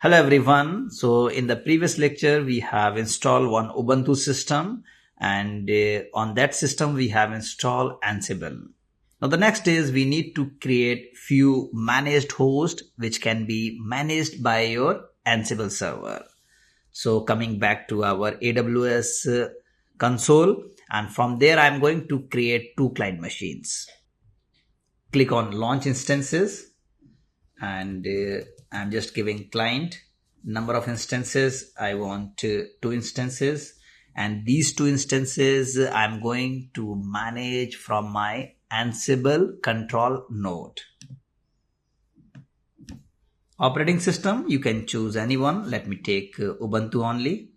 Hello everyone. So in the previous lecture, we have installed one Ubuntu system and on that system, we have installed Ansible. Now the next is we need to create few managed hosts which can be managed by your Ansible server. So coming back to our AWS console, and from there, I'm going to create two client machines. Click on launch instances and I'm just giving client number of instances. I want two instances, and these two instances I'm going to manage from my Ansible control node. Operating system, you can choose anyone. Let me take Ubuntu only.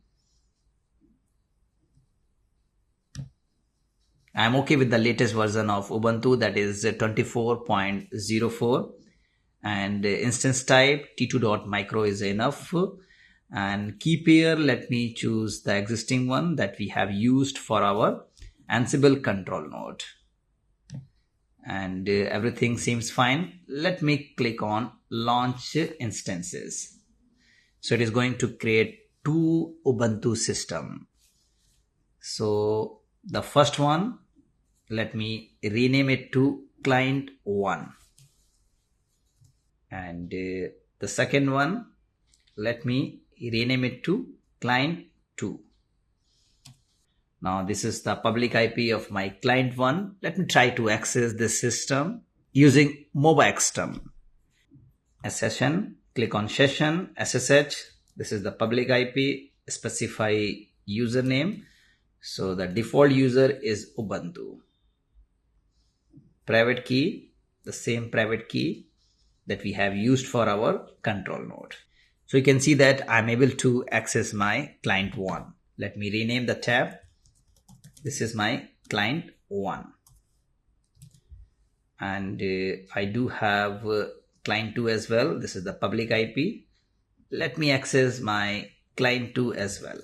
I'm okay with the latest version of Ubuntu, that is 24.04. And instance type t2.micro is enough. And key pair, let me choose the existing one that we have used for our Ansible control node. And everything seems fine. Let me click on launch instances. So it is going to create two Ubuntu system. So the first one, let me rename it to client 1. And the second one, let me rename it to client 2. Now this is the public IP of my client 1. Let me try to access this system using MobaXterm. A session, click on session, SSH. This is the public IP, specify username. So the default user is Ubuntu. Private key, the same private key that we have used for our control node. So you can see that I'm able to access my client 1. Let me rename the tab. This is my client 1. And I do have client 2 as well. This is the public IP. Let me access my client 2 as well.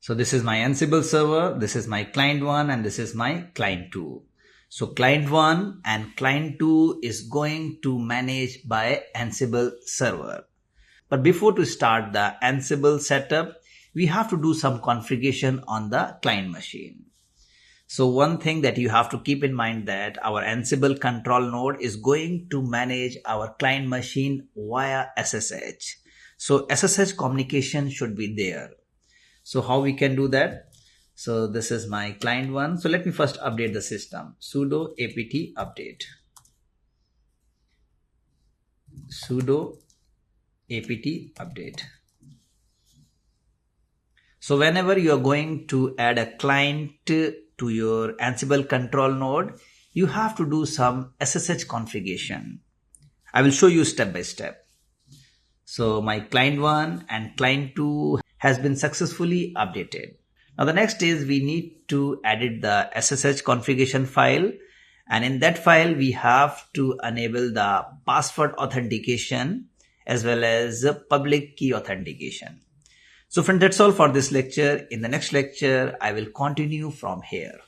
So this is my Ansible server, this is my client 1, and this is my client 2. So client 1 and client 2 is going to manage by Ansible server. But before to start the Ansible setup, we have to do some configuration on the client machine. So one thing that you have to keep in mind that our Ansible control node is going to manage our client machine via SSH. So SSH communication should be there. So how we can do that? So this is my client 1. So let me first update the system. Sudo apt update. Sudo apt update. So whenever you are going to add a client to your Ansible control node, you have to do some SSH configuration. I will show you step by step. So my client 1 and client 2 has been successfully updated. Now the next is we need to edit the SSH configuration file, and in that file we have to enable the password authentication as well as public key authentication. So friends, that's all for this lecture. In the next lecture I will continue from here.